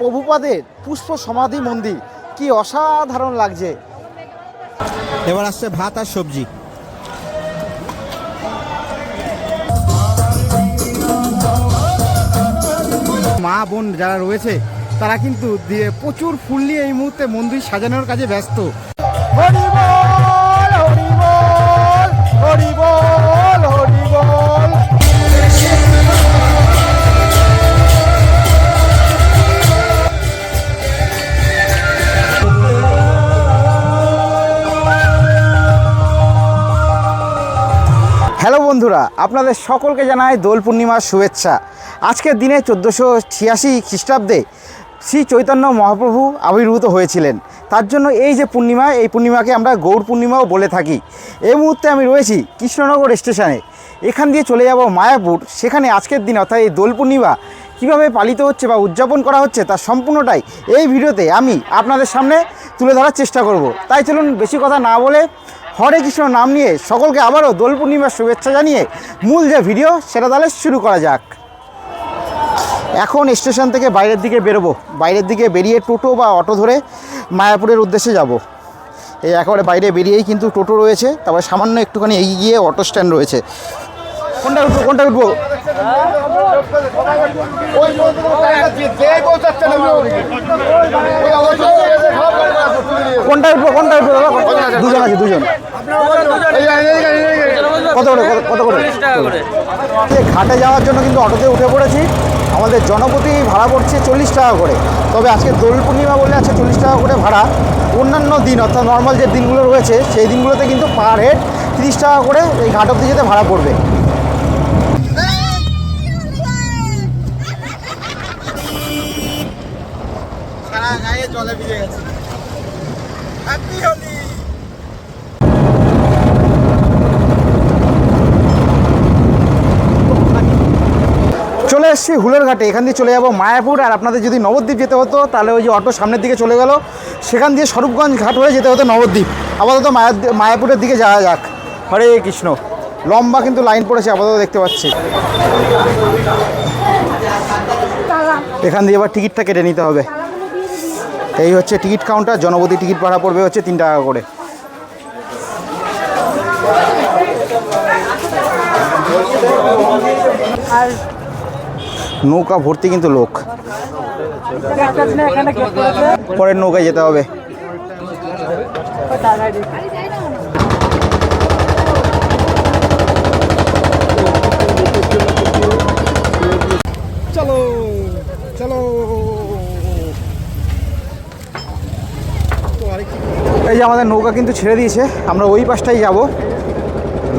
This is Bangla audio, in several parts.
প্রভুপাদের পুষ্প সমাধি মন্দির, কি অসাধারণ লাগছে। এবার আসছে ভাত আর সবজি। মা বোন যারা রয়েছে তারা কিন্তু দিয়ে প্রচুর ফুল নিয়ে এই মুহূর্তে মন্দির সাজানোর কাজে ব্যস্ত। হরি বল, হরি বল, হরি বল, হরি বল। হ্যালো বন্ধুরা, আপনাদের সকলকে জানাই দোল পূর্ণিমার শুভেচ্ছা। আজকের দিনে 1486 খ্রিস্টাব্দে শ্রী চৈতন্য মহাপ্রভু আবির্ভূত হয়েছিলেন। তার জন্য এই যে পূর্ণিমা, এই পূর্ণিমাকে আমরা গৌর পূর্ণিমাও বলে থাকি। এই মুহূর্তে আমি রয়েছি কৃষ্ণনগর স্টেশনে। এখান দিয়ে চলে যাব মায়াপুর। সেখানে আজকের দিন অর্থাৎ এই দোল পূর্ণিমা কীভাবে পালিত হচ্ছে বা উদযাপন করা হচ্ছে তার সম্পূর্ণটাই এই ভিডিওতে আমি আপনাদের সামনে তুলে ধরার চেষ্টা করব। তাই চলুন বেশি কথা না বলে হরে কৃষ্ণ নাম নিয়ে সকলকে আবারও দোল পূর্ণিমার শুভেচ্ছা জানিয়ে মূল যে ভিডিও সেটা তাহলে শুরু করা যাক। এখন স্টেশন থেকে বাইরের দিকে বেরোবো। বাইরের দিকে বেরিয়ে টোটো বা অটো ধরে মায়াপুরের উদ্দেশ্যে যাব। এই একেবারে বাইরে বেরিয়েই কিন্তু টোটো রয়েছে, তারপরে সামান্য একটুখানি এগিয়ে গিয়ে অটো স্ট্যান্ড রয়েছে। কোনটা উঠবো কোনটা উঠবো? কোনটা উঠবো কোনটা উঠবো দাদা? দুজন আছে, দুজন। কত করে কত করে? ঘাটে যাওয়ার জন্য কিন্তু অটোতে উঠে পড়েছি। আমাদের জনপ্রতি ভাড়া পড়ছে 40 টাকা করে। তবে আজকে দোল পূর্ণিমা বলে আছে 40 টাকা করে ভাড়া। অন্যান্য দিন অর্থাৎ নর্মাল যে দিনগুলো রয়েছে সেই দিনগুলোতে কিন্তু পার হেড 30 টাকা করে এই ঘাট অবধি যেতে ভাড়া পড়বে। সারা গায়ে জলে ভিজে গেছে। চলে এসেছি হুলের ঘাটে। এখান দিয়ে চলে যাব মায়াপুর। আর আপনাদের যদি নবদ্বীপ যেতে হতো তাহলে ওই যে অটো সামনের দিকে চলে গেল, সেখান দিয়ে স্বরূপগঞ্জ ঘাট হয়ে যেতে হতো নবদ্বীপ। আপাতত মায়াপুরের দিকে যাওয়া যাক। হরে কৃষ্ণ। লম্বা কিন্তু লাইন পড়েছে আপাতত দেখতে পাচ্ছি। এখান দিয়ে এবার টিকিটটা কেটে নিতে হবে। এই হচ্ছে টিকিট কাউন্টার। জনপ্রতি টিকিট ভাড়া পড়বে হচ্ছে 3 টাকা করে। আর নৌকা ভর্তি কিন্তু লোক। পরের নৌকায় যেতে হবে। চলো চলো। এই যে আমাদের নৌকা কিন্তু ছেড়ে দিয়েছে, আমরা ওই পাশটাই যাব।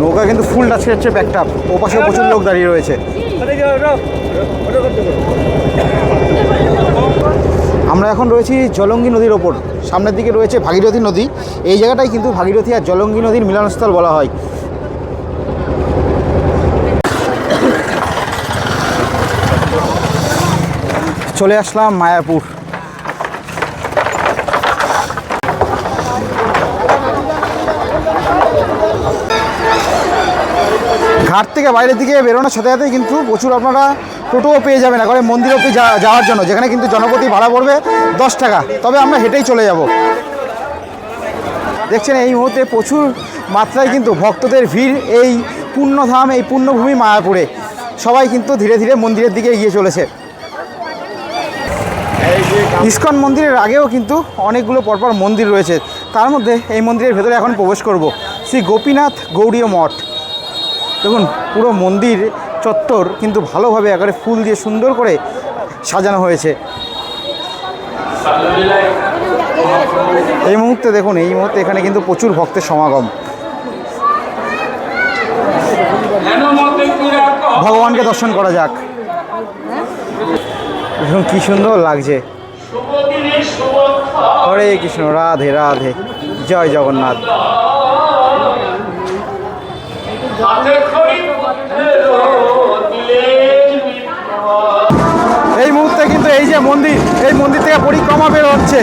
নৌকা কিন্তু ফুলটা ছেড়েছে ব্যাকটাপ। ও পাশে প্রচুর লোক দাঁড়িয়ে রয়েছে। আমরা এখন রয়েছি জলঙ্গি নদীর ওপর। সামনের দিকে রয়েছে ভাগীরথী নদী। এই জায়গাটাই কিন্তু ভাগীরথী আর জলঙ্গি নদীর মিলনস্থল বলা হয়। চলে আসলাম মায়াপুর। ঘাট থেকে বাইরের দিকে বেরোনোর সাথে সাথে কিন্তু প্রচুর আপনারা টোটোও পেয়ে যাবেন একবারে মন্দির অবধি যাওয়ার জন্য, যেখানে কিন্তু জনপ্রতি ভাড়া পড়বে 10 টাকা। তবে আমরা হেঁটেই চলে যাব। দেখছেন এই মুহূর্তে প্রচুর মাত্রায় কিন্তু ভক্তদের ভিড় এই পুণ্যধাম, এই পুণ্যভূমি মায়াপুরে। সবাই কিন্তু ধীরে ধীরে মন্দিরের দিকে এগিয়ে চলেছে। ইস্কন মন্দিরের আগেও কিন্তু অনেকগুলো পরপর মন্দির রয়েছে। তার মধ্যে এই মন্দিরের ভেতরে এখন প্রবেশ করব। শ্রী গোপীনাথ গৌড়ীয় মঠ। দেখুন পুরো মন্দির চত্বর কিন্তু ভালোভাবে একেবারে ফুল দিয়ে সুন্দর করে সাজানো হয়েছে। এই মুহূর্তে দেখুন, এই মুহূর্তে এখানে কিন্তু প্রচুর ভক্তের সমাগম। ভগবানকে দর্শন করা যাক। দেখুন কি সুন্দর লাগছে। হরে কৃষ্ণ, রাধে রাধে, জয় জগন্নাথ। এই মুহূর্তে কিন্তু এই যে মন্দির, এই মন্দির থেকে পরিক্রমা বের হচ্ছে।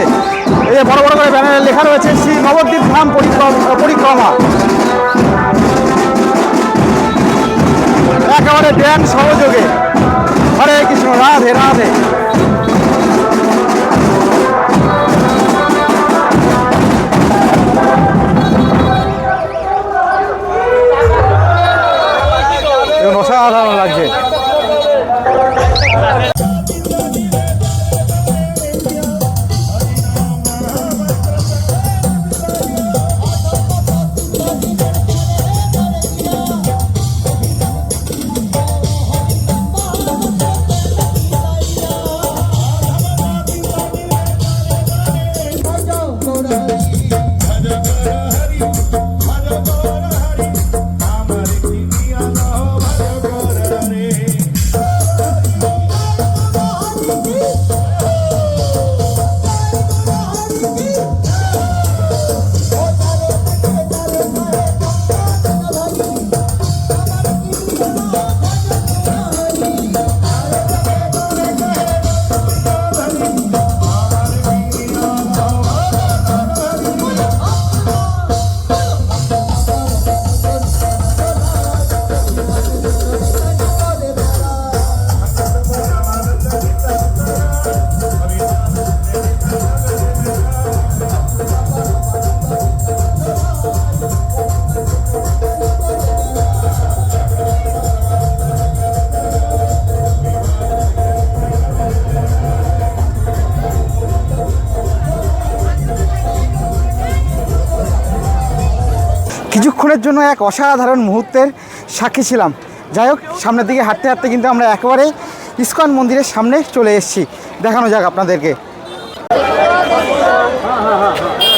এই যে বড় বড় করে ব্যানারে লেখা রয়েছে শ্রী নবদ্বীপ ধাম পরিক্রমা। একেবারে ড্যান্স সহযোগে। হরে কৃষ্ণ, রাধে রাধে। জীবনের জন্য এক অসাধারণ মুহূর্তের সাক্ষী ছিলাম। যাই হোক, সামনের দিকে হাঁটতে হাঁটতে কিন্তু আমরা একেবারে ইস্কন মন্দিরের সামনে চলে এসেছি। দেখানো যাক আপনাদেরকে।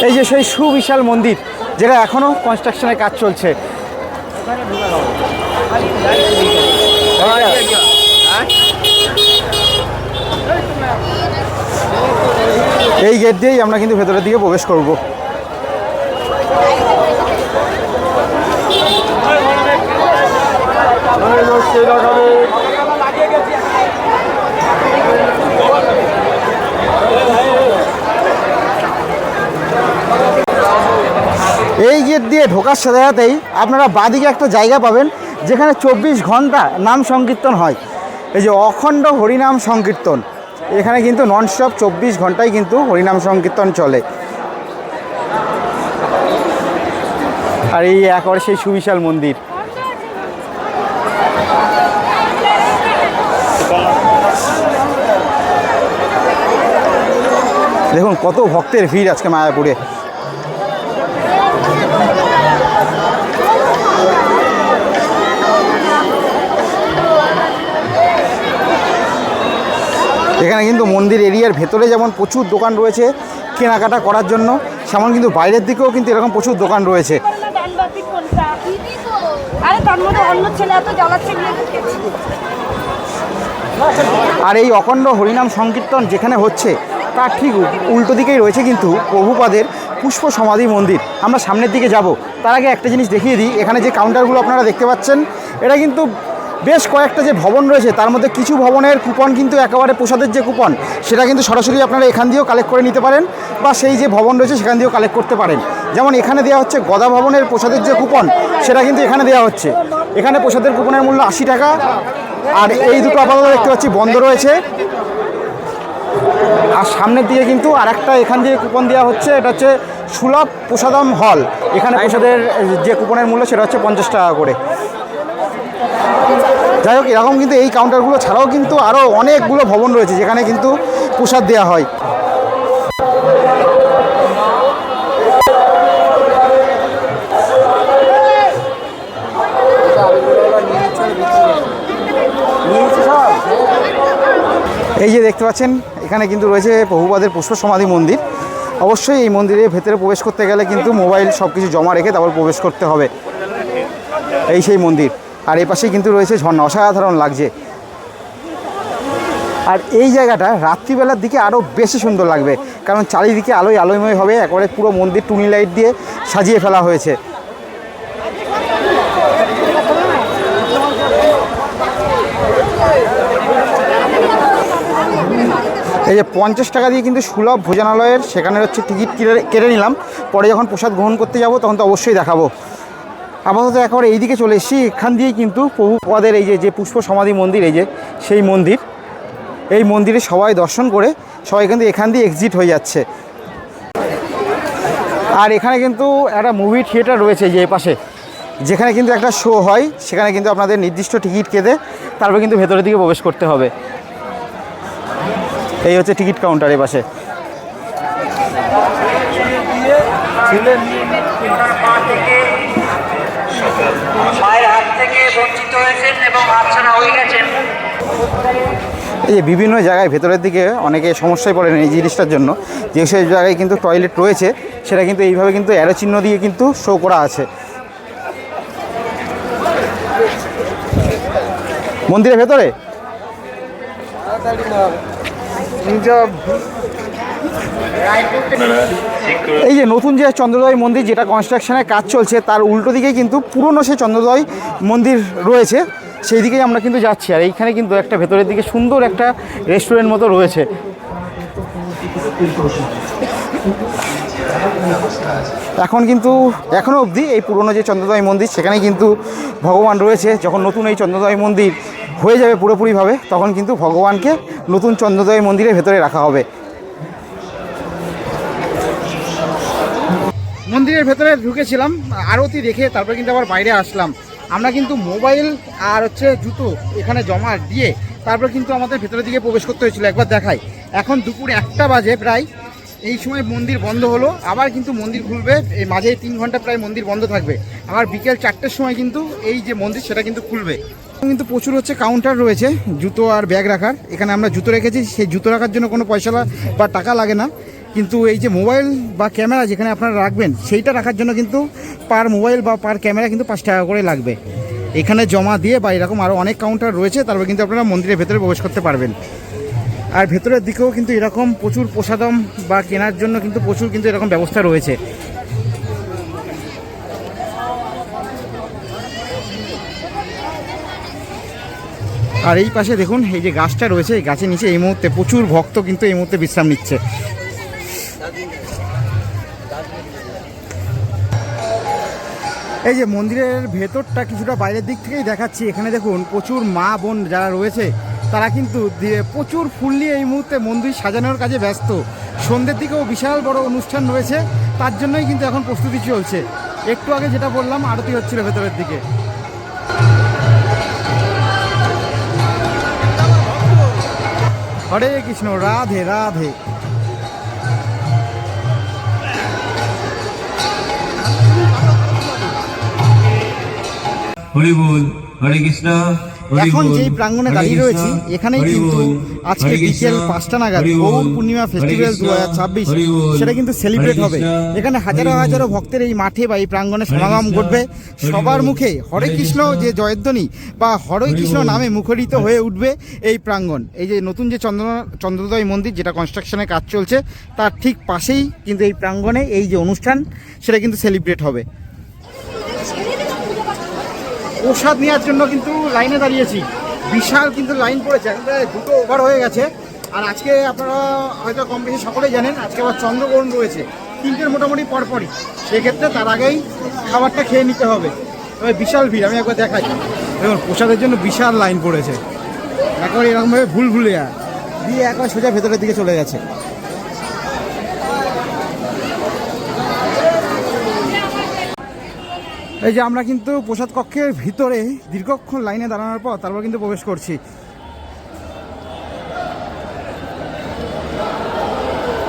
এই যে সেই সুবিশাল মন্দির, যেটা এখনও কনস্ট্রাকশনের কাজ চলছে। এই গেট দিয়েই আমরা কিন্তু ভেতরের দিকে প্রবেশ করব। এই গেট দিয়ে ঢোকার সাথে সাথেই আপনারা বাদিকে একটা জায়গা পাবেন যেখানে 24 ঘন্টা নাম সংকীর্তন হয়। এই যে অখণ্ড হরিনাম সংকীর্তন, এখানে কিন্তু ননস্টপ 24 ঘন্টায় কিন্তু হরিনাম সংকীর্তন চলে। আর এই একবারে সেই সুবিশাল মন্দির। দেখুন কত ভক্তের ভিড় আজকে মায়াপুরে। এখানে কিন্তু মন্দির এরিয়ার ভেতরে যেমন প্রচুর দোকান রয়েছে কেনাকাটা করার জন্য, সেমন কিন্তু বাইরের দিকেও কিন্তু এরকম প্রচুর দোকান রয়েছে। আর এই অখণ্ড হরিনাম সংকীর্তন যেখানে হচ্ছে তার ঠিক উল্টো দিকেই রয়েছে কিন্তু প্রভুপাদের পুষ্প সমাধি মন্দির। আমরা সামনের দিকে যাব, তার আগে একটা জিনিস দেখিয়ে দিই। এখানে যে কাউন্টারগুলো আপনারা দেখতে পাচ্ছেন, এটা কিন্তু বেশ কয়েকটা যে ভবন রয়েছে তার মধ্যে কিছু ভবনের কুপন কিন্তু একেবারে প্রসাদের যে কুপন সেটা কিন্তু সরাসরি আপনারা এখান দিয়েও কালেক্ট করে নিতে পারেন, বা সেই যে ভবন রয়েছে সেখান দিয়েও কালেক্ট করতে পারেন। যেমন এখানে দেওয়া হচ্ছে গদা ভবনের প্রসাদের যে কুপন, সেটা কিন্তু এখানে দেওয়া হচ্ছে। এখানে প্রসাদের কুপনের মূল্য 80 টাকা। আর এই দুটো আপাতত দেখতে পাচ্ছি বন্ধ রয়েছে। আর সামনের দিকে কিন্তু আরেকটা এখান দিয়ে কুপন দেওয়া হচ্ছে, এটা হচ্ছে সুলভ প্রসাদম হল। এখানে প্রসাদের যে কুপনের মূল্য সেটা হচ্ছে 50 টাকা করে। যাই হোক, এরকম কিন্তু এই কাউন্টারগুলো ছাড়াও কিন্তু আরও অনেকগুলো ভবন রয়েছে যেখানে কিন্তু প্রসাদ দেওয়া হয়। এই যে দেখতে পাচ্ছেন, এখানে কিন্তু রয়েছে প্রভুপাদের পুষ্প সমাধি মন্দির। অবশ্যই এই মন্দিরের ভেতরে প্রবেশ করতে গেলে কিন্তু মোবাইল সব কিছু জমা রেখে তারপর প্রবেশ করতে হবে। এই সেই মন্দির। আর এই পাশেই কিন্তু রয়েছে ঝর্ণা, অসাধারণ লাগছে। আর এই জায়গাটা রাত্রিবেলার দিকে আরও বেশি সুন্দর লাগবে, কারণ চারিদিকে আলোয় আলোয়ময় হবে। একেবারে পুরো মন্দির টুনি লাইট দিয়ে সাজিয়ে ফেলা হয়েছে। এই যে 50 টাকা দিয়ে কিন্তু সুলভ ভোজনালয়ের সেখানে হচ্ছে টিকিট কেটে নিলাম। পরে যখন প্রসাদ গ্রহণ করতে যাব তখন তো অবশ্যই দেখাবো। আপাতত একেবারে এই দিকে চলে এসেছি। এখান দিয়েই কিন্তু প্রভুপাদের এই যে পুষ্প সমাধি মন্দির, এই যে সেই মন্দির, এই মন্দিরে সবাই দর্শন করে সবাই কিন্তু এখান দিয়ে এক্সিট হয়ে যাচ্ছে। আর এখানে কিন্তু একটা মুভি থিয়েটার রয়েছে যে পাশে, যেখানে কিন্তু একটা শো হয়। সেখানে কিন্তু আপনাদের নির্দিষ্ট টিকিট কেটে তারপর কিন্তু ভেতরের দিকে প্রবেশ করতে হবে। এই হচ্ছে টিকিট কাউন্টার এই পাশে। এই যে বিভিন্ন জায়গায় ভেতরের দিকে অনেকে সমস্যায় পড়েন এই জিনিসটার জন্য, যে সেই জায়গায় কিন্তু টয়লেট রয়েছে সেটা কিন্তু এইভাবে কিন্তু অ্যারো চিহ্ন দিয়ে কিন্তু শো করা আছে। মন্দিরের ভেতরে এই যে নতুন যে চন্দ্রোদয় মন্দির যেটা কনস্ট্রাকশনের কাজ চলছে তার উল্টো দিকেই কিন্তু পুরনো সেই চন্দ্রোদয় মন্দির রয়েছে, সেই দিকেই আমরা কিন্তু যাচ্ছি। আর এইখানে কিন্তু একটা ভেতরের দিকে সুন্দর একটা রেস্টুরেন্ট মতো রয়েছে। এখন কিন্তু এখনও অবধি এই পুরনো যে চন্দ্রোদয় মন্দির সেখানে কিন্তু ভগবান রয়েছে। যখন নতুন এই চন্দ্রোদয় মন্দির হয়ে যাবে পুরোপুরিভাবে, তখন কিন্তু ভগবানকে নতুন চন্দ্রোদয় মন্দিরের ভেতরে রাখা হবে। মন্দিরের ভেতরে ঢুকেছিলাম আরতি দেখে, তারপরে কিন্তু আবার বাইরে আসলাম। আমরা কিন্তু মোবাইল আর হচ্ছে জুতো এখানে জমা দিয়ে তারপর কিন্তু আমাদের ভেতরের দিকে প্রবেশ করতে হয়েছিল। একবার দেখাই, এখন দুপুর 1টা বাজে প্রায়। এই সময় মন্দির বন্ধ হলো, আবার কিন্তু মন্দির খুলবে। এই মাঝে 3 ঘন্টা প্রায় মন্দির বন্ধ থাকবে, আবার বিকেল 4টের সময় কিন্তু এই যে মন্দির সেটা কিন্তু খুলবে। কিন্তু প্রচুর হচ্ছে কাউন্টার রয়েছে জুতো আর ব্যাগ রাখার। এখানে আমরা জুতো রেখেছি, সেই জুতো রাখার জন্য কোনো পয়সা বা টাকা লাগে না, কিন্তু এই যে মোবাইল বা ক্যামেরা যেখানে আপনারা রাখবেন সেইটা রাখার জন্য কিন্তু পার মোবাইল বা পার ক্যামেরা কিন্তু 5 টাকা করে লাগবে। এখানে জমা দিয়ে বা এরকম আরও অনেক কাউন্টার রয়েছে, তারপর কিন্তু আপনারা মন্দিরের ভেতরে প্রবেশ করতে পারবেন। আর ভেতরের দিকেও কিন্তু এরকম প্রচুর প্রসাদম বা কেনার জন্য কিন্তু প্রচুর কিন্তু এরকম ব্যবস্থা রয়েছে। আর এই পাশে দেখুন এই যে গাছটা রয়েছে, এই গাছের নিচে এই মুহূর্তে প্রচুর ভক্ত কিন্তু এই মুহূর্তে বিশ্রাম নিচ্ছে। এই যে মন্দিরের ভেতরটা কিছুটা বাইরের দিক থেকেই দেখাচ্ছি। এখানে দেখুন প্রচুর মা বোন যারা রয়েছে তারা কিন্তু প্রচুর ফুল নিয়ে এই মুহূর্তে মন্দির সাজানোর কাজে ব্যস্ত। সন্ধ্যের দিকেও বিশাল বড় অনুষ্ঠান রয়েছে, তার জন্যই কিন্তু এখন প্রস্তুতি চলছে। একটু আগে যেটা বললাম, আরতি হচ্ছিল ভেতরের দিকে। হরে কৃষ্ণ, রাধে রাধে। হরি বল, হরে কৃষ্ণ। এখন যেই প্রাঙ্গণে দাঁড়িয়ে রয়েছি এখানেই কিন্তু আজকে বিকেল 5টা নাগাদ গৌর পূর্ণিমা ফেস্টিভ্যাল 2026 সেটা কিন্তু সেলিব্রেট হবে। এখানে হাজারো হাজারো ভক্তের এই মাঠে বা এই প্রাঙ্গণে সমাগম ঘটবে। সবার মুখে হরে কৃষ্ণ যে জয়ধ্বনি বা হরে কৃষ্ণ নামে মুখরিত হয়ে উঠবে এই প্রাঙ্গণ। এই যে নতুন যে চন্দ্রোদয় মন্দির যেটা কনস্ট্রাকশনের কাজ চলছে তার ঠিক পাশেই কিন্তু এই প্রাঙ্গণে এই যে অনুষ্ঠান সেটা কিন্তু সেলিব্রেট হবে। প্রসাদ নেওয়ার জন্য কিন্তু লাইনে দাঁড়িয়েছি, বিশাল কিন্তু লাইন পড়েছে, দুটো ওভার হয়ে গেছে। আর আজকে আপনারা হয়তো কম বেশি সকলেই জানেন আজকে আবার চন্দ্রগ্রহণ রয়েছে 3টের মোটামুটি পরপরই, সেক্ষেত্রে তার আগেই খাবারটা খেয়ে নিতে হবে। তবে বিশাল ভিড়, আমি একবার দেখাই। দেখুন প্রসাদের জন্য বিশাল লাইন পড়েছে, একেবারে এরকমভাবে ভুলে দিয়ে একবার সোজা ভেতরের দিকে চলে গেছে। এই যে আমরা কিন্তু প্রসাদ কক্ষের ভিতরে দীর্ঘক্ষণ লাইনে দাঁড়ানোর পর তারপর কিন্তু প্রবেশ করছি।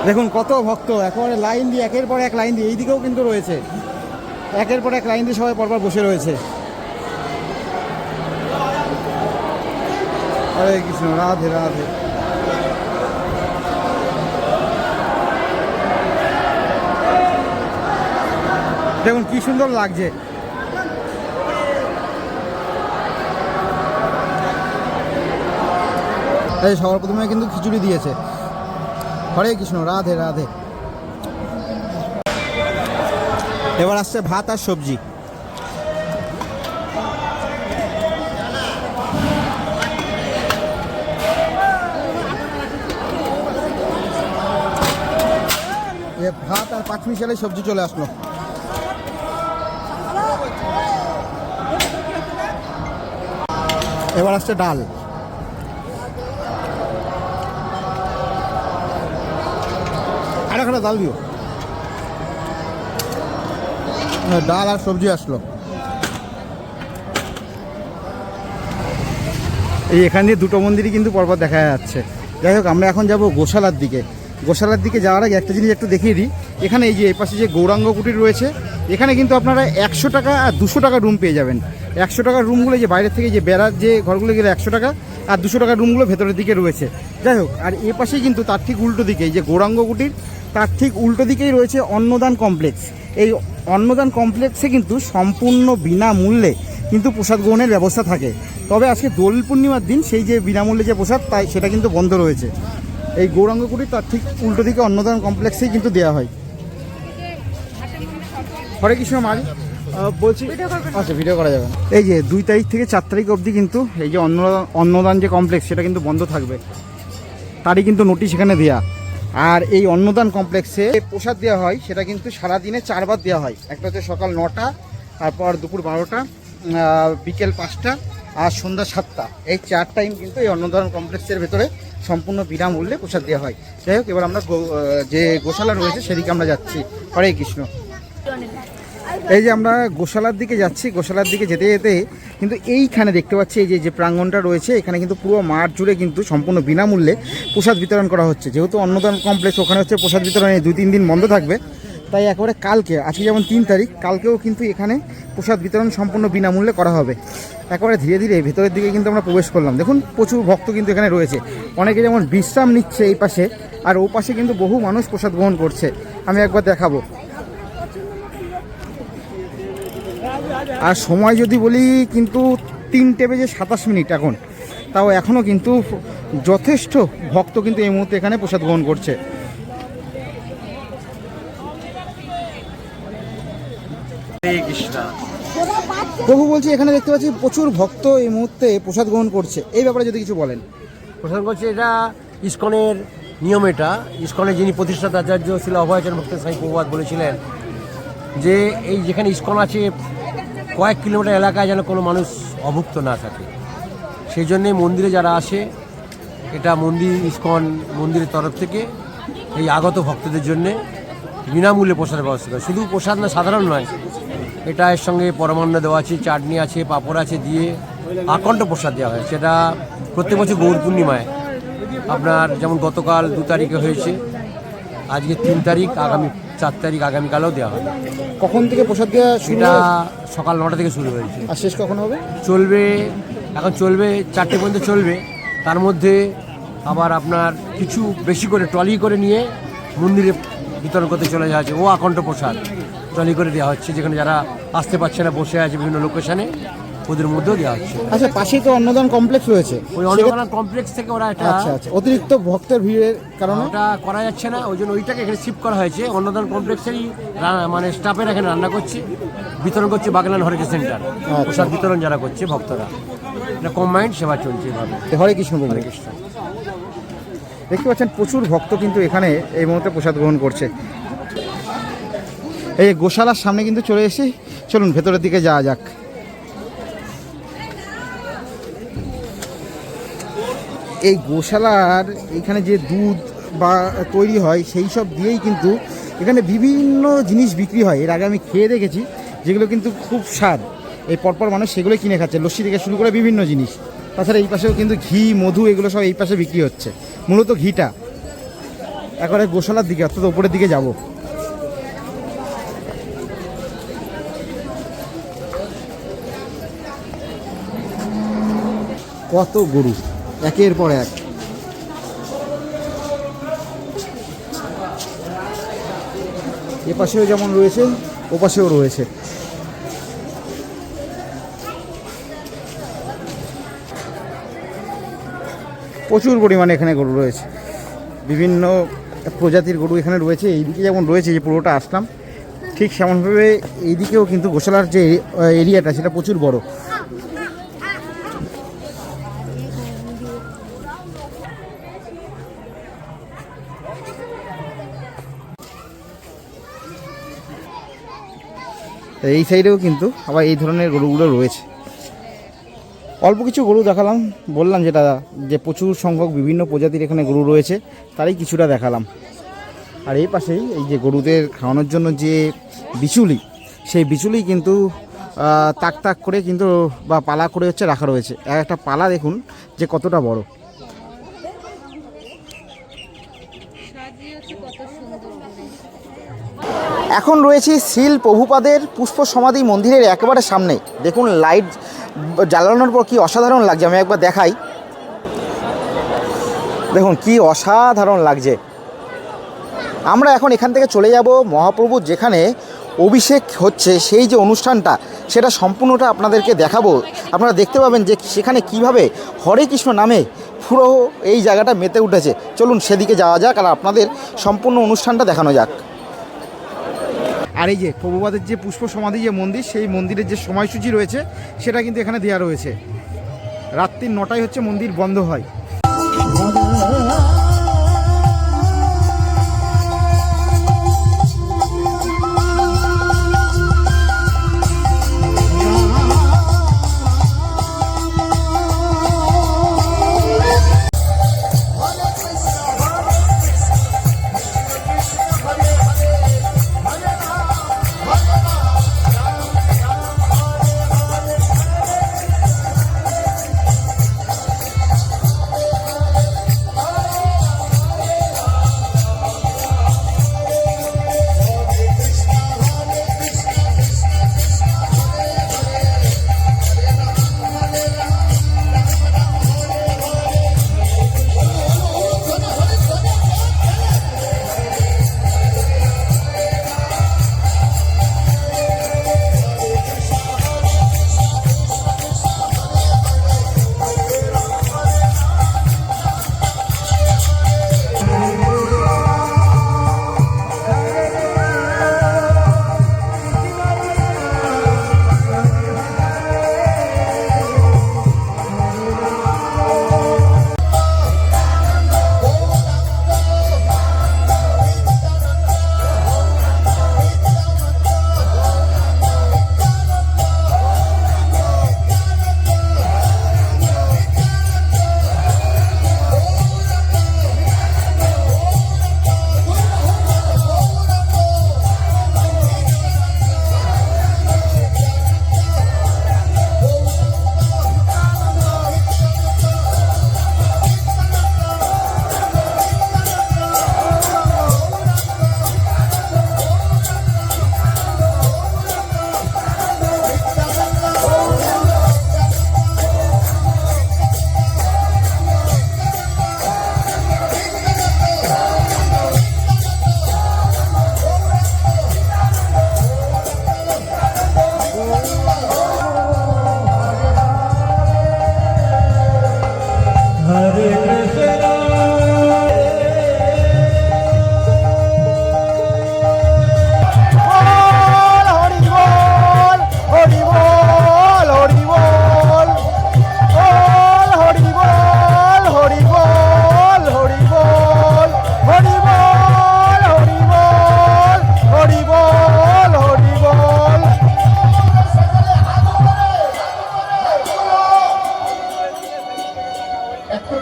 দেখুন কত ভক্ত একেবারে লাইন দিয়ে, একের পর এক লাইন দিয়ে, এইদিকেও কিন্তু রয়েছে, একের পর এক লাইন দিয়ে সবাই পরপর বসে রয়েছে। হরে কৃষ্ণ, রাধে রাধে। দেখুন কি সুন্দর লাগছে। এই সবার প্রথমে কিন্তু খিচুড়ি দিয়েছে। হরে কৃষ্ণ, রাধে রাধে। এবার আসছে ভাত আর সবজি। ভাত আর পাঁচমিশালি সবজি চলে আসলো। এবার আসছে ডাল। আর একটা ডাল দিও। ডাল আর সবজি আসলো। এই এখান দিয়ে দুটো মন্দিরই কিন্তু পরপর দেখা যাচ্ছে। যাই হোক আমরা এখন যাব গোশালার দিকে। গোশালার দিকে যাওয়ার আগে একটা জিনিস একটু দেখিয়ে দিই। এখানে এই যে এই পাশে যে গৌরাঙ্গ কুটির রয়েছে, এখানে কিন্তু আপনারা 100 টাকা আর 200 টাকা রুম পেয়ে যাবেন। 100 টাকার রুমগুলো যে বাইরে থেকে যে বেড়ার যে ঘরগুলো গেলে 100 টাকা, আর 200 টাকার রুমগুলো ভেতরের দিকে রয়েছে। যাই হোক, আর এ পাশেই কিন্তু তার ঠিক উল্টো দিকে এই যে গৌরাঙ্গ কুটির, তার ঠিক উল্টো দিকেই রয়েছে অন্নদান কমপ্লেক্স। এই অন্নদান কমপ্লেক্সে কিন্তু সম্পূর্ণ বিনামূল্যে কিন্তু প্রসাদ গ্রহণের ব্যবস্থা থাকে। তবে আজকে দোল পূর্ণিমার দিন সেই যে বিনামূল্যে যে প্রসাদ তাই সেটা কিন্তু বন্ধ রয়েছে। এই গৌরাঙ্গ কুটির তার ঠিক উল্টো দিকে অন্নদান কমপ্লেক্সেই কিন্তু দেওয়া হয়। হরে কৃষ্ণ মাঝ বলছি, আচ্ছা ভিডিও করা যাবে। এই যে 2 তারিখ থেকে 4 তারিখ অবধি কিন্তু এই যে অন্নদান যে কমপ্লেক্স সেটা কিন্তু বন্ধ থাকবে, তারই কিন্তু নোটিশ এখানে দেওয়া। আর এই অন্নদান কমপ্লেক্সে প্রসাদ দেওয়া হয় সেটা কিন্তু সারাদিনে 4 বার দেওয়া হয়। একটা হচ্ছে সকাল 9টা, তারপর দুপুর 12টা, বিকেল 5টা আর সন্ধ্যা 7টা। এই 4 টাইম কিন্তু এই অন্নদান কমপ্লেক্সের ভেতরে সম্পূর্ণ বিনামূল্যে প্রসাদ দেওয়া হয়। যাই হোক, এবার আমরা যে গোশালা রয়েছে সেদিকে আমরা যাচ্ছি। হরে কৃষ্ণ। এই যে আমরা গোশালার দিকে যাচ্ছি, গোশালার দিকে যেতে যেতে কিন্তু এইখানে দেখতে পাচ্ছি এই যে প্রাঙ্গণটা রয়েছে, এখানে কিন্তু পুরো মাঠ জুড়ে কিন্তু সম্পূর্ণ বিনামূল্যে প্রসাদ বিতরণ করা হচ্ছে। যেহেতু অন্নদান কমপ্লেক্স, ওখানে হচ্ছে প্রসাদ বিতরণ 2-3 দিন বন্ধ থাকবে, তাই একেবারে কালকে, আজকে যেমন 3 তারিখ, কালকেও কিন্তু এখানে প্রসাদ বিতরণ সম্পূর্ণ বিনামূল্যে করা হবে। একেবারে ধীরে ধীরে ভেতরের দিকে কিন্তু আমরা প্রবেশ করলাম। দেখুন প্রচুর ভক্ত কিন্তু এখানে রয়েছে, অনেকে যেমন বিশ্রাম নিচ্ছে এই পাশে, আর ও পাশে কিন্তু বহু মানুষ প্রসাদ গ্রহণ করছে। আমি একবার দেখাবো। আর সময় যদি বলি কিন্তু 3:27 এখন, তাও এখনও কিন্তু যথেষ্ট ভক্ত কিন্তু এই মুহূর্তে এখানে প্রসাদ গ্রহণ করছে। প্রভু বলছি, এখানে দেখতে পাচ্ছি প্রচুর ভক্ত এই মুহূর্তে প্রসাদ গ্রহণ করছে, এই ব্যাপারে যদি কিছু বলেন। প্রসাদ করছে, এটা ইসকনের নিয়ম। এটা ইসকনের যিনি প্রতিষ্ঠাতা আচার্য ছিল অভয়াচরণ ভক্ত স্বামী প্রভুপাদ বলেছিলেন যে এই যেখানে ইসকন আছে কয়েক কিলোমিটার এলাকায় যেন কোনো মানুষ অভুক্ত না থাকে। সেই জন্যে মন্দিরে যারা আসে, এটা ইসকন মন্দিরের তরফ থেকে এই আগত ভক্তদের জন্যে বিনামূল্যে প্রসাদের ব্যবস্থা করে। শুধু প্রসাদ না, সাধারণ নয়, এটা এর সঙ্গে পরমান্ন দেওয়া আছে, চাটনি আছে, পাঁপড় আছে, দিয়ে আকণ্ঠ প্রসাদ দেওয়া হয়। সেটা প্রত্যেক বছর গৌর পূর্ণিমায়, আপনার যেমন গতকাল 2 তারিখে হয়েছে, আজকে 3 তারিখ, আগামী 4 তারিখ, আগামীকালেও দেওয়া হবে। কখন থেকে প্রসাদ দেওয়া শুরু? এটা সকাল 9টা থেকে শুরু হয়েছে। আর শেষ কখন হবে? চলবে, এখন চলবে 4টে পর্যন্ত চলবে। তার মধ্যে আবার আপনার কিছু বেশি করে ট্রলি করে নিয়ে মন্দিরে বিতরণ করতে চলে যাওয়া হচ্ছে। ও আকণ্ঠ প্রসাদ ট্রলি করে দেওয়া হচ্ছে, যেখানে যারা আসতে পারছে না, বসে আছে বিভিন্ন লোকেশনে, ওদের মধ্যেও দেওয়া হচ্ছে। আচ্ছা, পাশেই তো অন্নদান কমপ্লেক্স রয়েছে, ওই অন্নদান কমপ্লেক্স থেকে ওরা এটা অতিরিক্ত ভক্তের ভিড়ের কারণে ওটা করা যাচ্ছে না, ওই জন্য ওইটাকে এখানে শিফট করা হয়েছে। অন্নদান কমপ্লেক্সেরই মানে স্টাফের এখানে রান্না করছে, বিতরণ করছে বাগলান হরিকে সেন্টার। প্রসাদ বিতরণ যারা করছে ভক্তরা, এটা কম্বাইন্ড সেবা চলছে এভাবে। হরে কৃষ্ণ। হরে কৃষ্ণ। দেখতে পাচ্ছেন প্রচুর ভক্ত কিন্তু এখানে এই মুহূর্তে প্রসাদ গ্রহণ করছে। এই গোশালার সামনে কিন্তু চলে এসেছি, চলুন ভেতরের দিকে যাওয়া যাক। এই গোশালার এখানে যে দুধ বা তৈরি হয়, সেই সব দিয়েই কিন্তু এখানে বিভিন্ন জিনিস বিক্রি হয়। এর আগে আমি খেয়ে দেখেছি, যেগুলো কিন্তু খুব স্বাদ। এই পরপর মানুষ সেগুলো কিনে খাচ্ছে, লস্যি থেকে শুরু করে বিভিন্ন জিনিস। তাছাড়া এই পাশেও কিন্তু ঘি, মধু, এগুলো সব এই পাশে বিক্রি হচ্ছে, মূলত ঘিটা। একেবারে গোশালার দিকে, অর্থাৎ ওপরের দিকে যাব। কত গরু একের পর এক। এ পাশেও যেমন রয়েছে, ও পাশেও রয়েছে। প্রচুর পরিমাণে এখানে গরু রয়েছে, বিভিন্ন প্রজাতির গরু এখানে রয়েছে। এইদিকে যেমন রয়েছে, যে পুরোটা আসলাম, ঠিক সেমনভাবে এইদিকেও কিন্তু গোশালার যে এরিয়াটা, সেটা প্রচুর বড়। এই সাইডেও কিন্তু আবার এই ধরনের গরুগুলো রয়েছে। অল্প কিছু গরু দেখালাম, বললাম যেটা, যে প্রচুর সংখ্যক বিভিন্ন প্রজাতির এখানে গরু রয়েছে, তারই কিছুটা দেখালাম। আর এই পাশেই এই যে গরুদের খাওয়ানোর জন্য যে বিচুলি, সেই বিচুলি কিন্তু তাক তাক করে কিন্তু বা পালা করে হচ্ছে রাখা রয়েছে। একটা পালা দেখুন যে কতটা বড়। এখন রয়েছে শ্রীল প্রভুপাদের পুষ্প সমাধি মন্দিরের একেবারে সামনে। দেখুন লাইট জ্বালানোর পর কি অসাধারণ লাগছে, আমি একবার দেখাই। দেখুন কি অসাধারণ লাগছে। আমরা এখন এখান থেকে চলে যাব মহাপ্রভুর যেখানে অভিষেক হচ্ছে, সেই যে অনুষ্ঠানটা, সেটা সম্পূর্ণটা আপনাদেরকে দেখাবো। আপনারা দেখতে পাবেন যে সেখানে কিভাবে হরে কৃষ্ণ নামে পুরো এই জায়গাটা মেতে উঠেছে। চলুন সেদিকে যাওয়া যাক, আর আপনাদের সম্পূর্ণ অনুষ্ঠানটা দেখানো যাক। আর এই যে প্রভুপাদের যে পুষ্প সমাধি যে মন্দির, সেই মন্দিরের যে সময়সূচি রয়েছে, সেটা কিন্তু এখানে দেওয়া রয়েছে। রাত্রি 9টায় হচ্ছে মন্দির বন্ধ হয়।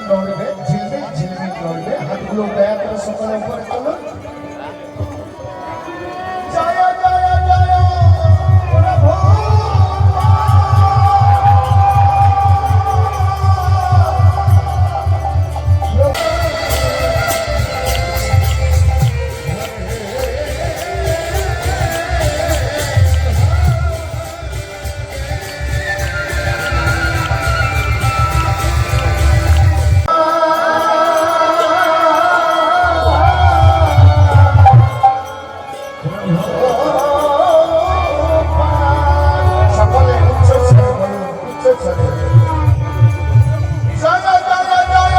নড়বে, ঝিলমিল ঝিলমিল নড়বে। হাতগুলো দয়া করে সকলে উপরে তুলুন। জয় জয় জয় প্রভু। সকলে উচ্চ স্বরে বলুন, উচ্চ স্বরে। জয় জয় জয় প্রভু।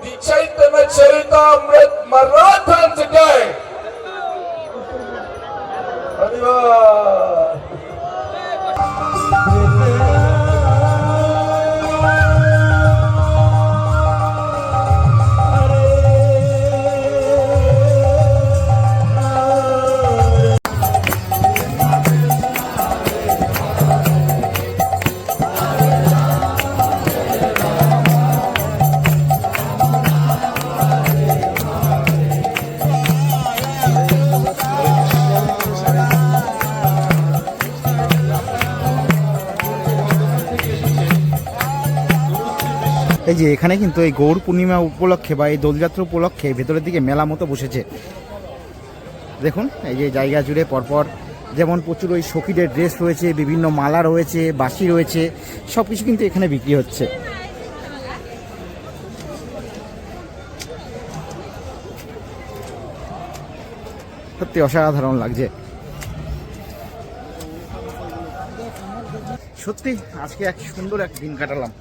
The Chaitanya Charitamrit Marathon today. Harival. এই যে এখানে কিন্তু এই গৌর পূর্ণিমা উপলক্ষে বা এই দোলযাত্রা উপলক্ষে ভেতরের দিকে মেলা মতো বসেছে। দেখুন এই যে জায়গা জুড়ে পরপর যেমন প্রচুর ওই সখীদের ড্রেস রয়েছে, বিভিন্ন মালা রয়েছে, বাঁশি রয়েছে, সব কিছু কিন্তু এখানে বিক্রি হচ্ছে। সত্যি অসাধারণ লাগছে। সত্যি আজকে এক সুন্দর এক দিন কাটালাম।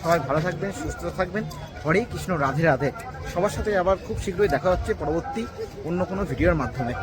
সবাই ভালো থাকবেন, সুস্থ থাকবেন। হরে কৃষ্ণ, রাধে রাধে। সবার সাথে আবার খুব শীঘ্রই দেখা হচ্ছে পরবর্তী অন্য কোনো ভিডিওর মাধ্যমে।